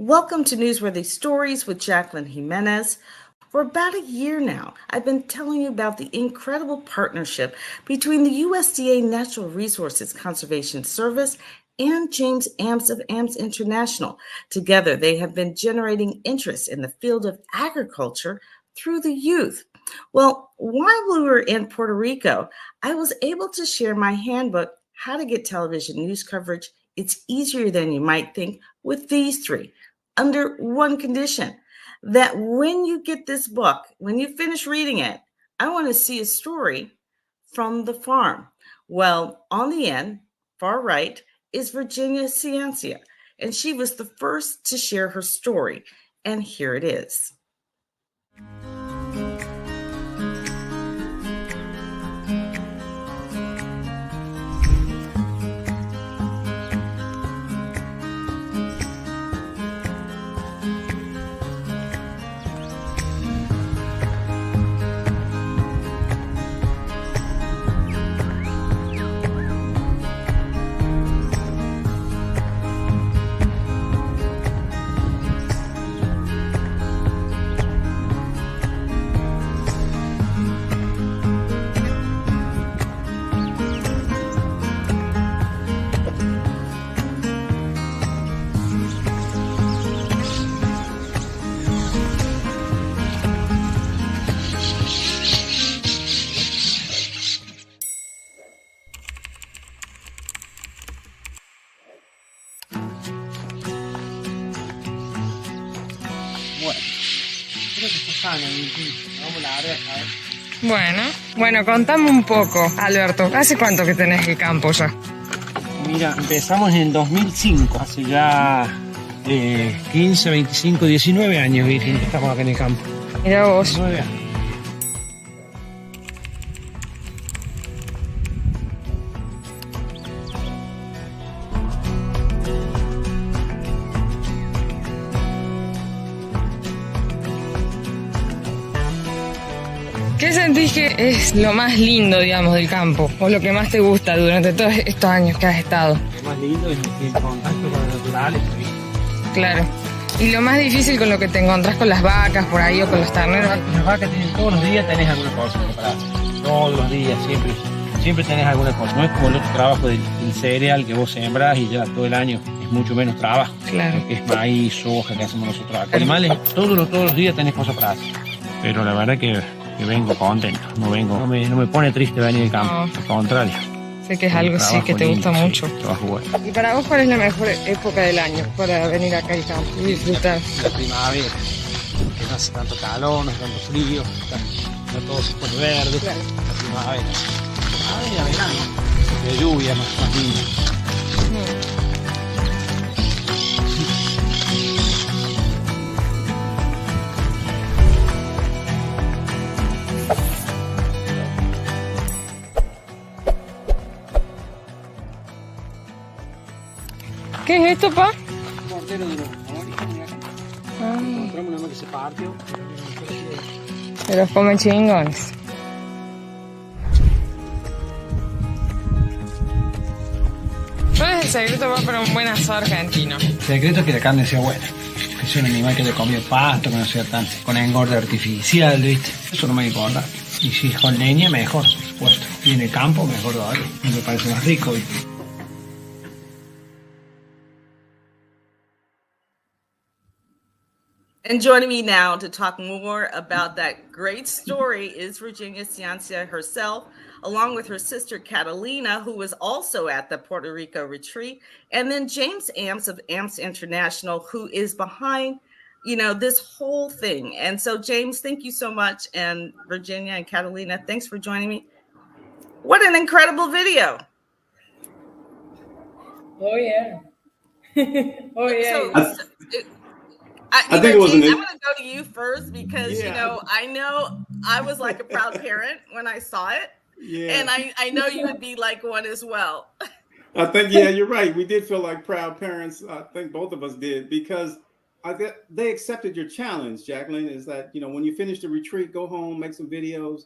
Welcome to Newsworthy Stories with Jacqueline Jimenez. For about a year now, I've been telling you about the incredible partnership between the USDA Natural Resources Conservation Service and James Amps of Amps International. Together, they have been generating interest in the field of agriculture through the youth. Well, while we were in Puerto Rico, I was able to share my handbook, How to Get Television News Coverage. It's easier than you might think with these three, under one condition, that when you get this book, when you finish reading it, I want to see a story from the farm. Well, on the end, far right, is Virginia Ciancia, and she was the first to share her story, and here it is. Bueno, contame un poco, Alberto. ¿Hace cuánto que tenés el campo ya? Mira, empezamos en 2005, hace ya 15, 25, 19 años, Virgen, que estamos acá en el campo. Mira vos. 19 años. ¿Qué sentís que es lo más lindo, digamos, del campo? ¿O lo que más te gusta durante todos estos años que has estado? Lo más lindo es el contacto con la naturaleza. Claro. ¿Y lo más difícil con lo que te encontrás con las vacas por ahí o con los terneros? Las vacas tienen, todos los días tenés alguna cosa preparada. Todos los días, siempre tenés alguna cosa. No es como el otro trabajo del cereal que vos sembrás y ya todo el año es mucho menos trabajo. Claro. Que es maíz, soja, que hacemos nosotros acá. Animales, todos los días tenés cosas para hacer. Pero la verdad que vengo contento, no me pone triste venir del campo, al contrario. Sé que es algo sí que te gusta mucho. Sí, trabajo bueno. ¿Y para vos cuál es la mejor época del año para venir acá al campo y disfrutar? La primavera, que no hace tanto calor, no hace tanto frío, no todo se pone verde. Claro. La primavera. Y verano, de lluvia, más lindo. ¿Qué es esto, pa? Un mortero de los orígenes acá. Encontramos una que se partió. Se los comen chingones. ¿Cuál es el secreto para un buen asado argentino? El secreto es que la carne sea buena. Que sea un animal que haya comido pasto, que no sea tan con engorde artificial, ¿viste? Eso no me importa. Y si es con leña, mejor, por supuesto. Y en el campo, mejor todavía. Me parece más rico, ¿viste? And joining me now to talk more about that great story is Virginia Ciancia herself, along with her sister Catalina, who was also at the Puerto Rico retreat, and then James Amps of Amps International, who is behind, this whole thing. And so, James, thank you so much, and Virginia and Catalina, thanks for joining me. What an incredible video! Oh yeah. Oh yeah. I think it was. I'm going to go to you first because I know I was like a proud parent when I saw it, and I know you would be like one as well. I think you're right. We did feel like proud parents. I think both of us did because they accepted your challenge, Jacqueline. Is that when you finish the retreat, go home, make some videos,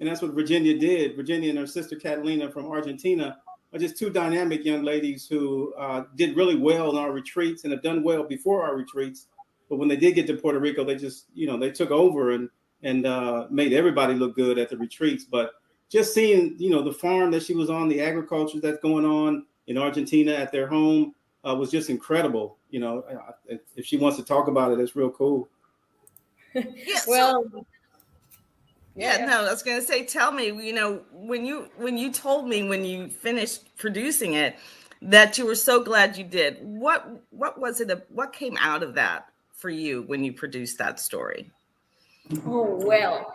and that's what Virginia did. Virginia and her sister Catalina from Argentina are just two dynamic young ladies who did really well in our retreats and have done well before our retreats. But when they did get to Puerto Rico, they just, they took over and made everybody look good at the retreats. But just seeing, the farm that she was on, the agriculture that's going on in Argentina at their home was just incredible. If she wants to talk about it, it's real cool. Well, no, I was going to say, tell me, when you told me when you finished producing it that you were so glad you did, what was it? What came out of that for you when you produced that story? Oh, well,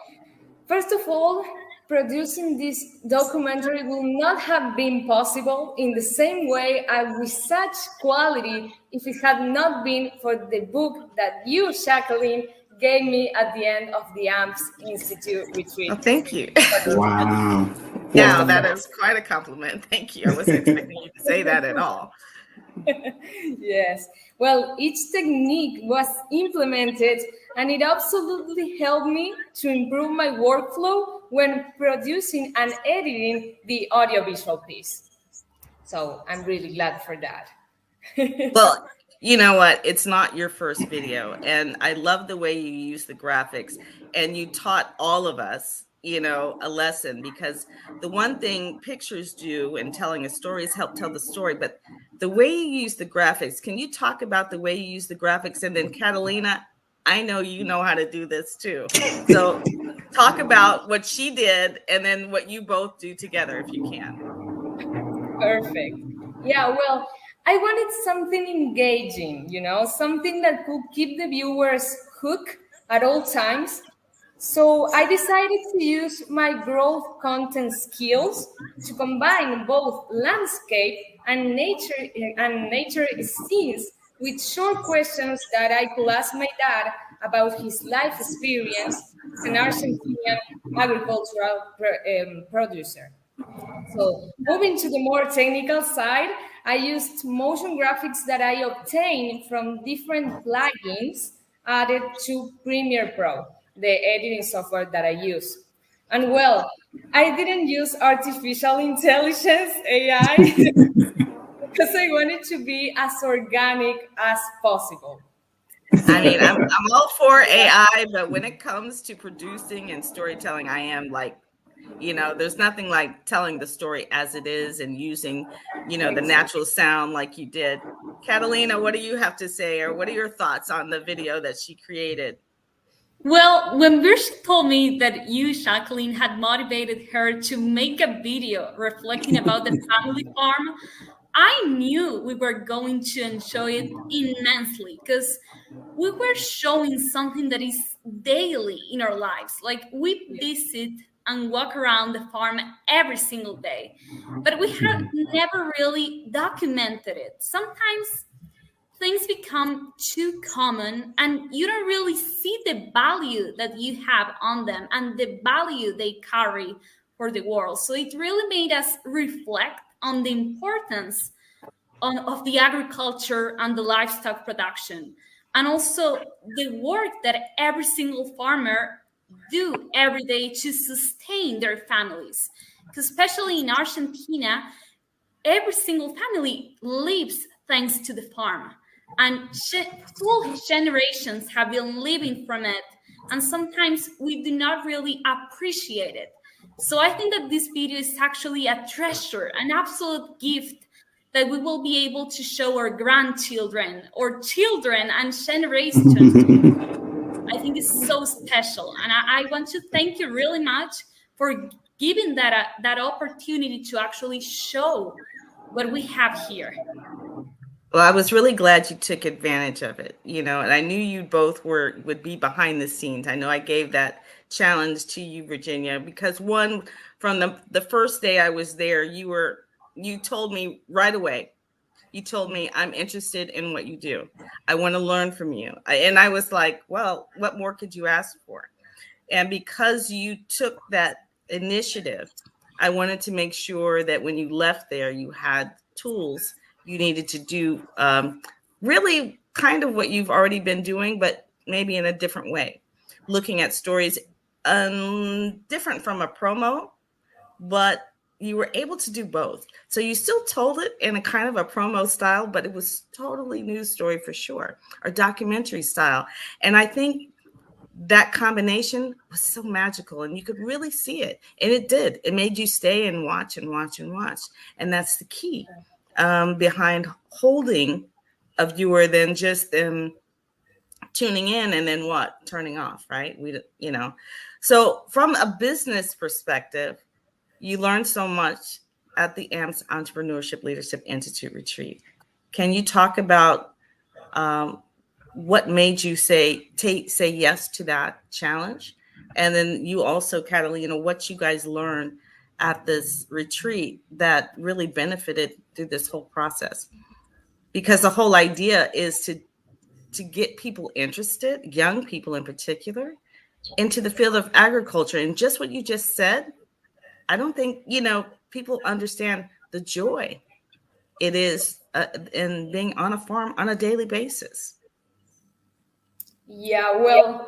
first of all, producing this documentary will not have been possible in the same way and with such quality if it had not been for the book that you, Jacqueline, gave me at the end of the AMPS Institute retreat. Oh, thank you. Wow. Yeah, that is quite a compliment. Thank you. I wasn't expecting you to say that at all. Yes. Well, each technique was implemented and it absolutely helped me to improve my workflow when producing and editing the audiovisual piece. So I'm really glad for that. Well, you know what? It's not your first video. And I love the way you use the graphics and you taught all of us, a lesson, because the one thing pictures do in telling a story is help tell the story. But the way you use the graphics, can you talk about the way you use the graphics? And then Catalina, I know you know how to do this too. So talk about what she did and then what you both do together, if you can. Perfect. Yeah, well, I wanted something engaging, something that could keep the viewers hooked at all times. So I decided to use my growth content skills to combine both landscape and nature scenes with short questions that I could ask my dad about his life experience as an Argentinian agricultural producer. So moving to the more technical side, I used motion graphics that I obtained from different plugins added to Premiere Pro, the editing software that I use. And well, I didn't use artificial intelligence, AI, because I wanted to be as organic as possible. I mean, I'm all for AI, but when it comes to producing and storytelling, I am like, there's nothing like telling the story as it is and using, the natural sound like you did. Catalina, what do you have to say, or what are your thoughts on the video that she created? Well, when Virsh told me that you, Jacqueline, had motivated her to make a video reflecting about the family farm, I knew we were going to enjoy it immensely because we were showing something that is daily in our lives. Like we visit and walk around the farm every single day, but we have never really documented it. Sometimes things become too common and you don't really see the value that you have on them and the value they carry for the world. So it really made us reflect on the importance of the agriculture and the livestock production, and also the work that every single farmer do every day to sustain their families. Because especially in Argentina, every single family lives thanks to the farm. And full generations have been living from it. And sometimes we do not really appreciate it. So I think that this video is actually a treasure, an absolute gift that we will be able to show our grandchildren or children and generations. I think it's so special. And I want to thank you really much for giving that opportunity to actually show what we have here. Well, I was really glad you took advantage of it, and I knew you both would be behind the scenes. I know I gave that challenge to you, Virginia, because from the first day I was there, you told me right away. You told me, I'm interested in what you do. I want to learn from you. And I was like, well, what more could you ask for? And because you took that initiative, I wanted to make sure that when you left there, you had tools you needed to do really kind of what you've already been doing, but maybe in a different way. Looking at stories different from a promo, but you were able to do both. So you still told it in a kind of a promo style, but it was totally news story for sure, or documentary style. And I think that combination was so magical, and you could really see it. And it did. It made you stay and watch and watch and watch. And that's the key behind holding a viewer than just them tuning in and then what? Turning off, right? So from a business perspective, you learned so much at the AMPS Entrepreneurship Leadership Institute retreat. Can you talk about what made you say yes to that challenge? And then you also, Catalina, what you guys learned at this retreat that really benefited through this whole process? Because the whole idea is to get people interested, young people in particular, into the field of agriculture. And just what you just said, I don't think, people understand the joy it is in being on a farm on a daily basis. Yeah, well,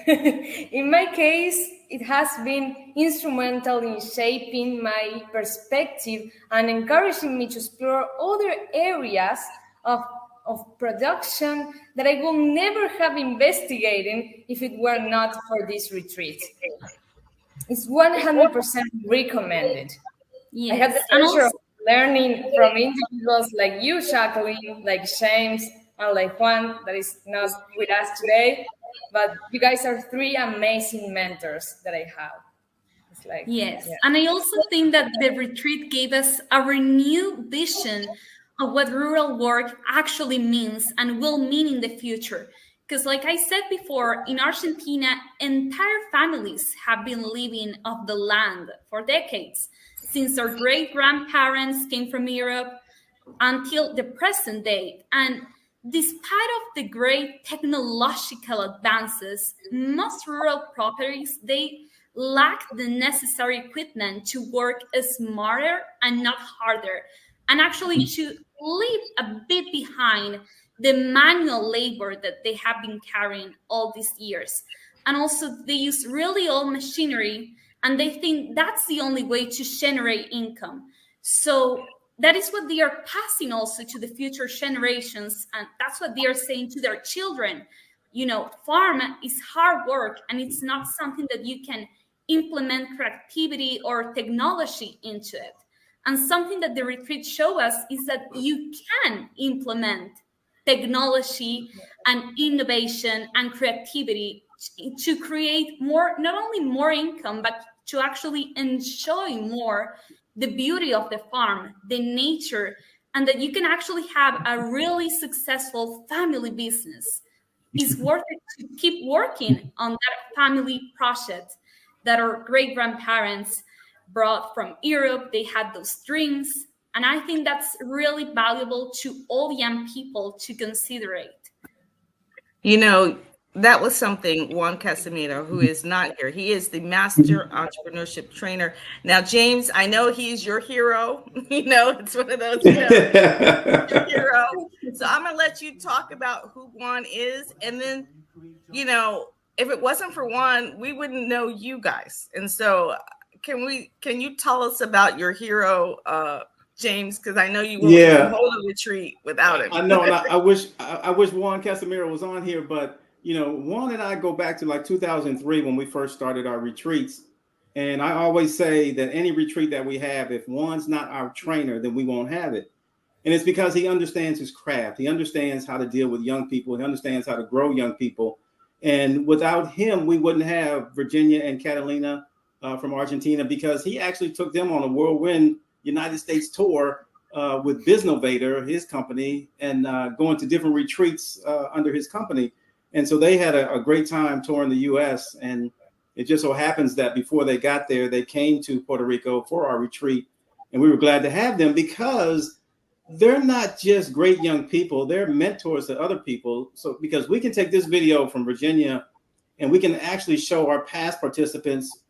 in my case, it has been instrumental in shaping my perspective and encouraging me to explore other areas of production that I will never have investigated if it were not for this retreat. It's 100% recommended. Yes. I had the pleasure of learning from individuals like you, Jacqueline, like James, and like Juan, that is not with us today. But you guys are three amazing mentors that I have. It's like, yes. Yeah. And I also think that the retreat gave us a renewed vision of what rural work actually means and will mean in the future. Because like I said before, in Argentina, entire families have been living off the land for decades, since our great-grandparents came from Europe until the present day. And despite of the great technological advances, most rural properties, they lack the necessary equipment to work smarter and not harder, and actually to leave a bit behind the manual labor that they have been carrying all these years. And also they use really old machinery, and they think that's the only way to generate income. So that is what they are passing also to the future generations. And that's what they are saying to their children. Farm is hard work, and it's not something that you can implement creativity or technology into it. And something that the retreat show us is that you can implement technology and innovation and creativity to create more, not only more income, but to actually enjoy more the beauty of the farm, the nature, and that you can actually have a really successful family business. It's worth it to keep working on that family project that our great-grandparents brought from Europe. They had those dreams. And I think that's really valuable to all young people to consider it. That was something Juan Casimiro, who is not here. He is the master entrepreneurship trainer. Now, James, I know he's your hero. It's one of those, your hero. So I'm going to let you talk about who Juan is. And then, if it wasn't for Juan, we wouldn't know you guys. And so can you tell us about your hero, James? Because I know you won't hold a retreat without him. I know. And I wish Juan Casimiro was on here, but Juan and I go back to like 2003 when we first started our retreats. And I always say that any retreat that we have, if Juan's not our trainer, then we won't have it. And it's because he understands his craft. He understands how to deal with young people. He understands how to grow young people. And without him, we wouldn't have Virginia and Catalina from Argentina, because he actually took them on a whirlwind United States tour with Biznovator, his company, and going to different retreats under his company. And so they had a great time touring the U.S. And it just so happens that before they got there, they came to Puerto Rico for our retreat. And we were glad to have them because they're not just great young people, they're mentors to other people. So because we can take this video from Virginia and we can actually show our past participants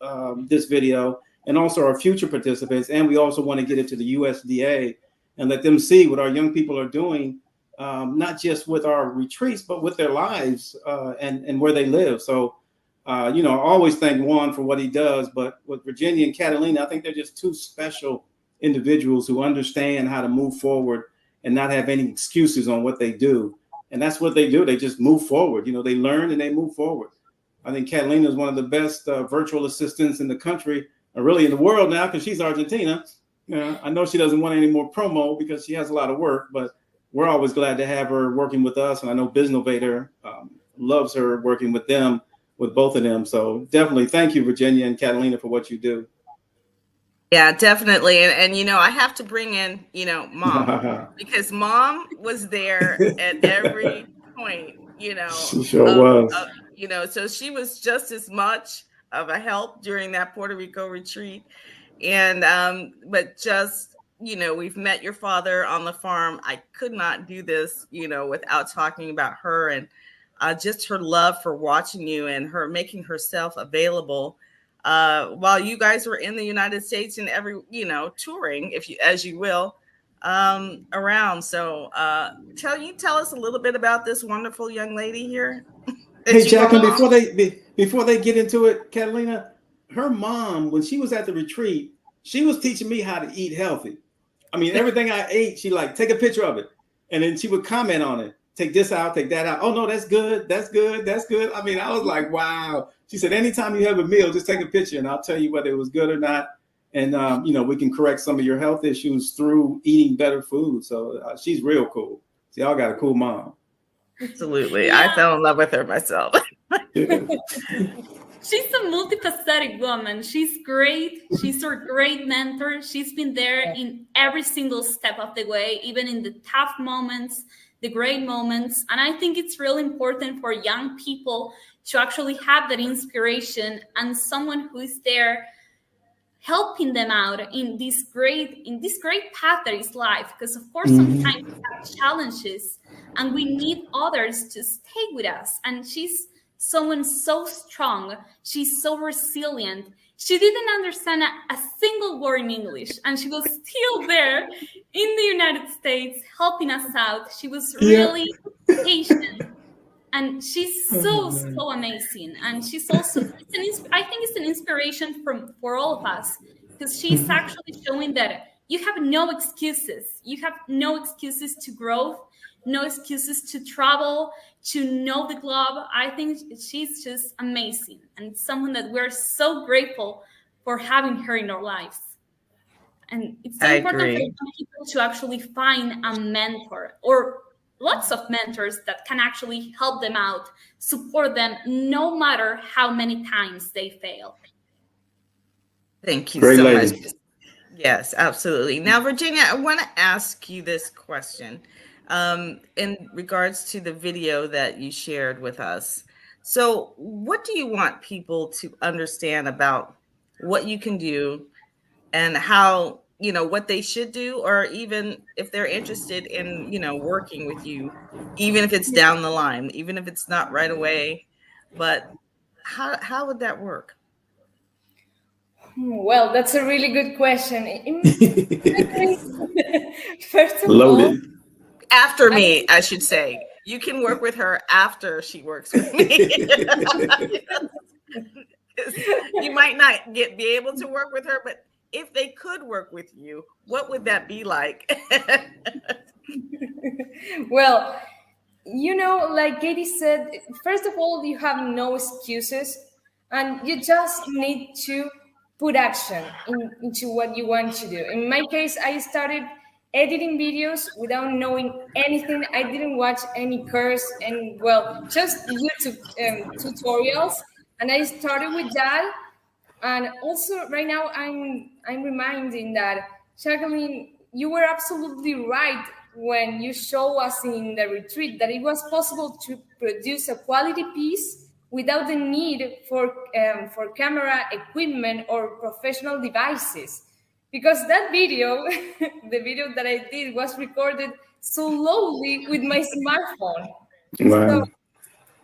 this video and also our future participants. And we also want to get it to the USDA and let them see what our young people are doing, not just with our retreats, but with their lives and where they live. So You know, I always thank Juan for what he does, but with Virginia and Catalina, I think they're just two special individuals who understand how to move forward and not have any excuses on what they do. And that's what they do. They just move forward. You know, they learn and they move forward. I think Catalina is one of the best virtual assistants in the country, or really in the world now, because she's Argentina. You know, I know she doesn't want any more promo because she has a lot of work, but we're always glad to have her working with us. And I know Biznovator loves her working with them, with both of them. So definitely thank you, Virginia and Catalina, for what you do. Yeah, definitely. And you know, I have to bring in, you know, Mom, because Mom was there at every point, you know, she sure was. You know, so she was just as much of a help during that Puerto Rico retreat. And but just, you know, we've met your father on the farm. I could not do this, you know, without talking about her and just her love for watching you and her making herself available while you guys were in the United States and you know, touring, if you, as you will, around. So tell us a little bit about this wonderful young lady here. Hey, Jacqueline, before they get into it, Catalina, her mom, when she was at the retreat, she was teaching me how to eat healthy. I mean, everything I ate, she like, take a picture of it. And then she would comment on it. Take this out, take that out. Oh, no, that's good. That's good. That's good. I mean, I was like, wow. She said, anytime you have a meal, just take a picture and I'll tell you whether it was good or not. And, you know, we can correct some of your health issues through eating better food. So she's real cool. So y'all got a cool mom. Absolutely. Yeah. I fell in love with her myself. She's a multifaceted woman. She's great. She's our great mentor. She's been there in every single step of the way, even in the tough moments, the great moments. And I think it's really important for young people to actually have that inspiration and someone who is there helping them out in this great path that is life. Because of course, sometimes we have challenges and we need others to stay with us. And she's someone so strong. She's so resilient. She didn't understand a single word in English, and she was still there in the United States helping us out. She was really patient, and she's so amazing. And she's also, I think it's an inspiration for all of us, because she's actually showing that you have no excuses. You have no excuses to growth, no excuses to travel, to know the globe. I think she's just amazing, and it's someone that we're so grateful for having her in our lives. And it's so important for young people to actually find a mentor, or lots of mentors that can actually help them out, support them, no matter how many times they fail. Thank you so much. Yes, absolutely. Now, Virginia, I want to ask you this question. In regards to the video that you shared with us. So what do you want people to understand about what you can do and how, you know, what they should do, or even if they're interested in, you know, working with you, even if it's down the line, even if it's not right away, but how would that work? Well, that's a really good question. First of all, after me, I should say. You can work with her after she works with me. You might not be able to work with her, but if they could work with you, what would that be like? Well, you know, like Katie said, first of all, you have no excuses, and you just need to put action into what you want to do. In my case, I started editing videos without knowing anything. I didn't watch any course, and well, just YouTube tutorials. And I started with that. And also right now I'm reminding that, Jacqueline, you were absolutely right when you show us in the retreat that it was possible to produce a quality piece without the need for camera equipment or professional devices. Because that video, the video that I did, was recorded so lowly with my smartphone. Wow. So,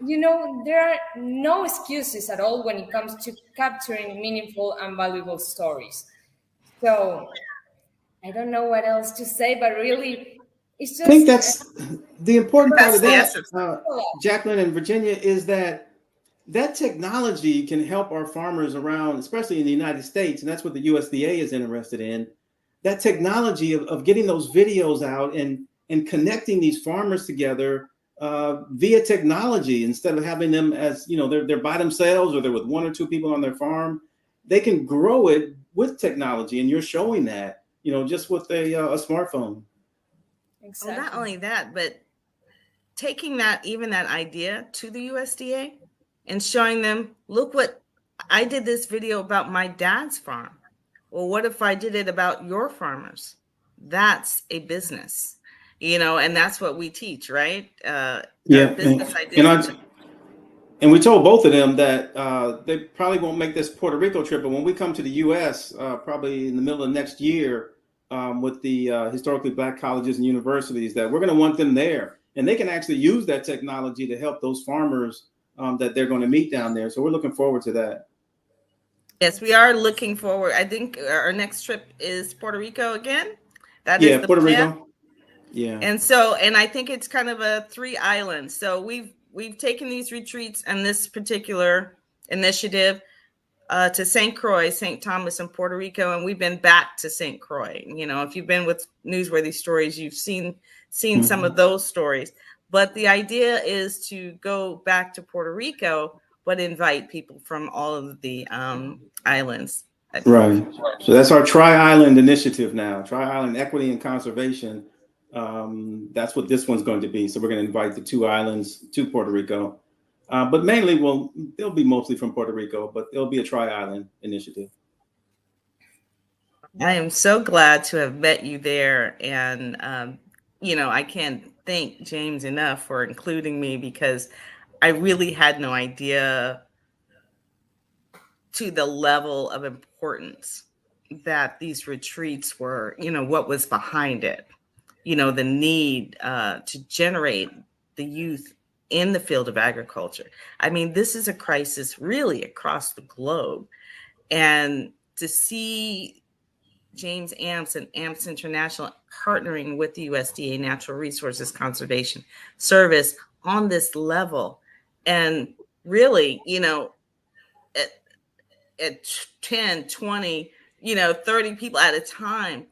you know, there are no excuses at all when it comes to capturing meaningful and valuable stories. So I don't know what else to say, but really, it's just... I think that's the important part of that, Jacqueline and Virginia, is that that technology can help our farmers around, especially in the United States, and that's what the USDA is interested in. That technology of getting those videos out and connecting these farmers together via technology, instead of having them as, you know, they're by themselves or they're with one or two people on their farm. They can grow it with technology, and you're showing that, you know, just with a smartphone. Exactly. Well, not only that, but taking that, even that idea to the USDA and showing them, look what I did this video about my dad's farm. Well, what if I did it about your farmers? That's a business, you know, and that's what we teach, right? Yeah, business ideas. And we told both of them that they probably won't make this Puerto Rico trip, but when we come to the U.S., probably in the middle of next year, with the historically Black colleges and universities, that we're going to want them there, and they can actually use that technology to help those farmers that they're going to meet down there. So we're looking forward to that. Yes, we are looking forward. I think our next trip is Puerto Rico again. That Yeah, is the Puerto plan. Rico. Yeah. And I think it's kind of a 3 islands. So we've taken these retreats and this particular initiative to St. Croix, St. Thomas, and Puerto Rico, and we've been back to St. Croix. You know, if you've been with Newsworthy Stories, you've seen some of those stories. But the idea is to go back to Puerto Rico, but invite people from all of the islands. Right. So that's our Tri-Island initiative now. Tri-Island Equity and Conservation. That's what this one's going to be. So we're going to invite the 2 islands to Puerto Rico. But mainly, they'll be mostly from Puerto Rico, but it'll be a Tri-Island initiative. I am so glad to have met you there. And, you know, I can't thank James enough for including me, because I really had no idea to the level of importance that these retreats were, you know, what was behind it, you know, the need to generate the youth in the field of agriculture. I mean, this is a crisis really across the globe. And to see James Amps and Amps International partnering with the USDA Natural Resources Conservation Service on this level, and really, you know, at 10, 20, you know, 30 people at a time,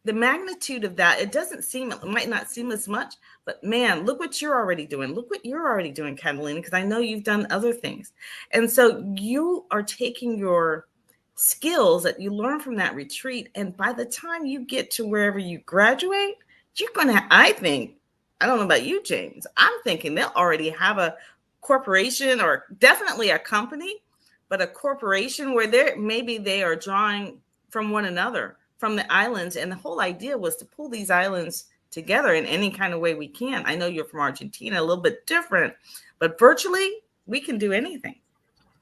the magnitude of that, it might not seem as much, but man, look what you're already doing. Look what you're already doing, Catalina, because I know you've done other things. And so you are taking your skills that you learn from that retreat, and by the time you get to wherever you graduate, you're going to, I think, I don't know about you, James, I'm thinking they'll already have a corporation, or definitely a company, but a corporation where they are drawing from one another, from the islands. And the whole idea was to pull these islands together in any kind of way we can. I know you're from Argentina, a little bit different, but virtually we can do anything.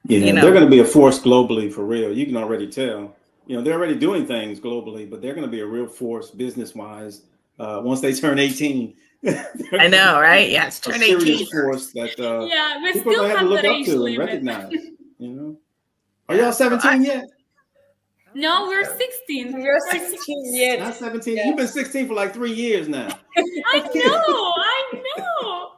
Yeah, you know? They're going to be a force globally, for real. You can already tell. You know, they're already doing things globally, but they're going to be a real force business-wise once they turn 18. I know, right? Yes, turn 18. Serious force that we people still have to look up to limit. and recognize. You know, are y'all 17 yet? No, we're 16. We're 16 yet. Not 17. Yeah. You've been 16 for like 3 years now. I know.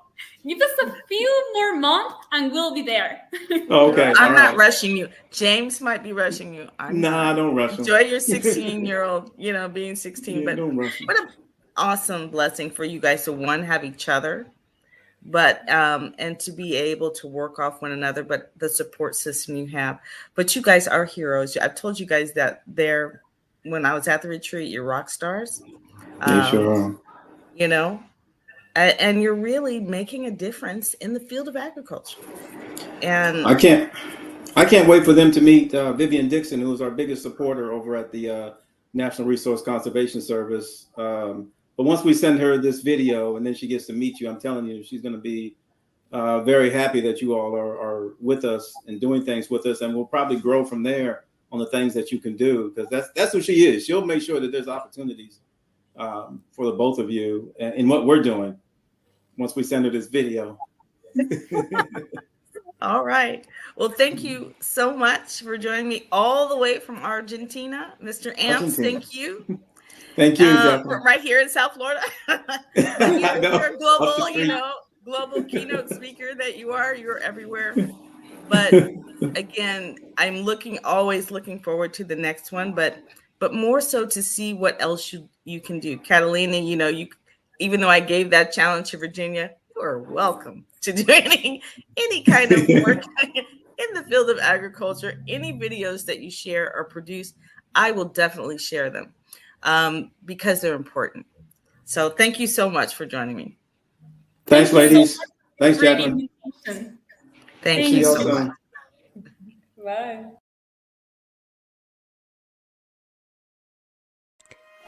Give us a few more months and we'll be there. Okay. I'm not rushing you. James might be rushing you. Don't rush him. Enjoy your 16-year-old, you know, being 16. Yeah, but don't rush him. What an awesome blessing for you guys to, one, have each other, but and to be able to work off one another, but the support system you have. But you guys are heroes. I've told you guys that when I was at the retreat, you're rock stars. Yeah, sure. You know, and you're really making a difference in the field of agriculture. And I can't wait for them to meet Vivian Dixon, who is our biggest supporter over at the National Resource Conservation Service. But once we send her this video and then she gets to meet you, I'm telling you, she's going to be very happy that you all are with us and doing things with us. And we'll probably grow from there on the things that you can do, because that's who she is. She'll make sure that there's opportunities for the both of you in what we're doing once we send her this video. All right. Well, thank you so much for joining me all the way from Argentina. Mr. Amps, thank you. Thank you. Right here in South Florida. You're a global, global keynote speaker that you are. You're everywhere. But again, always looking forward to the next one, but more so to see what else you can do. Catalina, even though I gave that challenge to Virginia, you are welcome to do any kind of work in the field of agriculture. Any videos that you share or produce, I will definitely share them because they're important. So thank you so much for joining me. Thanks, ladies. Thanks, Great Jacqueline. invitation. Thank See you y'all so soon. much. Bye.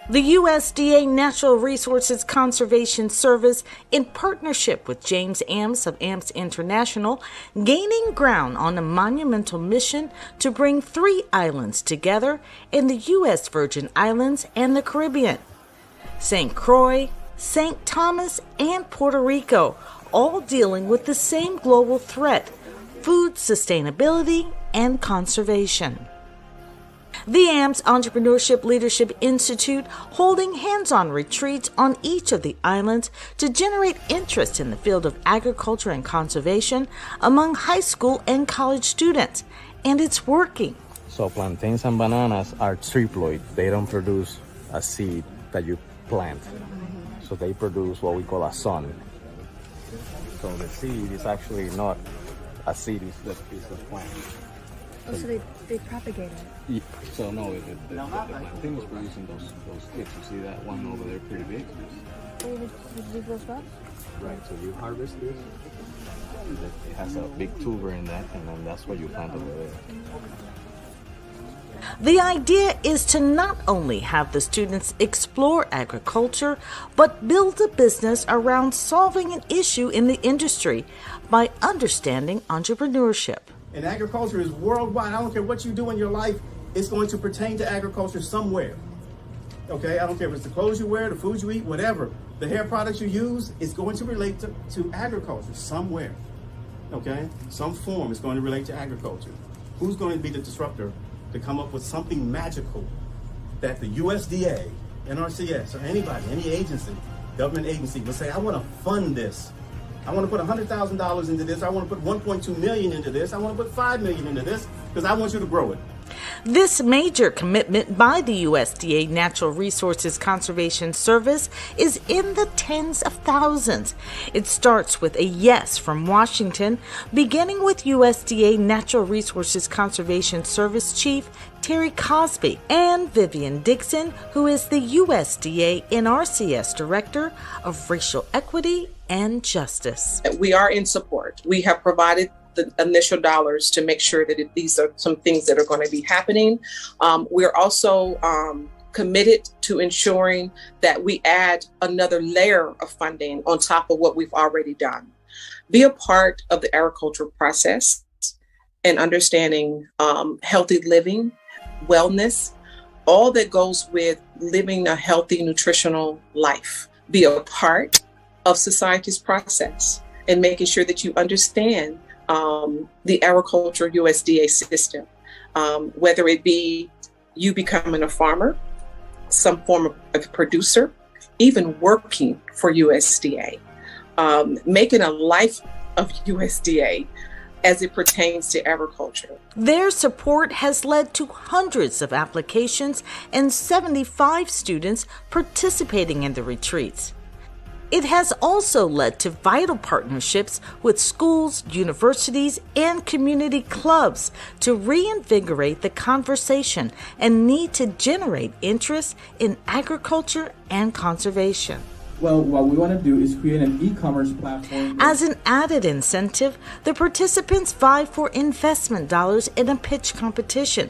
The USDA Natural Resources Conservation Service, in partnership with James Amps of Amps International, gaining ground on a monumental mission to bring 3 islands together in the U.S. Virgin Islands and the Caribbean: St. Croix, St. Thomas, and Puerto Rico, all dealing with the same global threat: food sustainability and conservation. The AMPS Entrepreneurship Leadership Institute holding hands-on retreats on each of the islands to generate interest in the field of agriculture and conservation among high school and college students. And it's working. So plantains and bananas are triploid. They don't produce a seed that you plant. So they produce what we call a son. So the seed is actually not a seed, it's just a piece of plant. So they propagate it. So no, the plantain is producing those sticks. You see that one over there, pretty big? Right, so you harvest this. It has a big tuber in that, and then that's what you plant over there. The idea is to not only have the students explore agriculture, but build a business around solving an issue in the industry by understanding entrepreneurship. And agriculture is worldwide. I don't care what you do in your life, it's going to pertain to agriculture somewhere. Okay, I don't care if it's the clothes you wear, the food you eat, whatever. The hair products you use is going to relate to agriculture somewhere. Okay, some form is going to relate to agriculture. Who's going to be the disruptor to come up with something magical that the USDA, NRCS, or anybody, any agency, government agency will say, I want to fund this. I want to put $100,000 into this. I want to put 1.2 million into this. I want to put 5 million into this because I want you to grow it. This major commitment by the USDA Natural Resources Conservation Service is in the tens of thousands. It starts with a yes from Washington, beginning with USDA Natural Resources Conservation Service Chief Terry Cosby and Vivian Dixon, who is the USDA NRCS Director of Racial Equity and Justice. We are in support. We have provided the initial dollars to make sure that these are some things that are going to be happening. We're also committed to ensuring that we add another layer of funding on top of what we've already done. Be a part of the agricultural process and understanding healthy living, wellness, all that goes with living a healthy, nutritional life. Be a part of society's process and making sure that you understand the agriculture USDA system, whether it be you becoming a farmer, some form of producer, even working for USDA, making a life of USDA as it pertains to agriculture. Their support has led to hundreds of applications and 75 students participating in the retreats. It has also led to vital partnerships with schools, universities, and community clubs to reinvigorate the conversation and need to generate interest in agriculture and conservation. Well, what we want to do is create an e-commerce platform. As an added incentive, the participants vie for investment dollars in a pitch competition.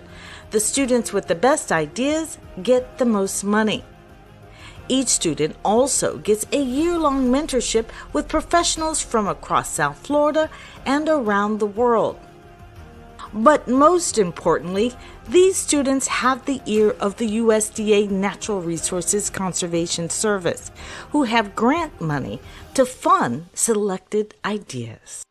The students with the best ideas get the most money. Each student also gets a year-long mentorship with professionals from across South Florida and around the world. But most importantly, these students have the ear of the USDA Natural Resources Conservation Service, who have grant money to fund selected ideas.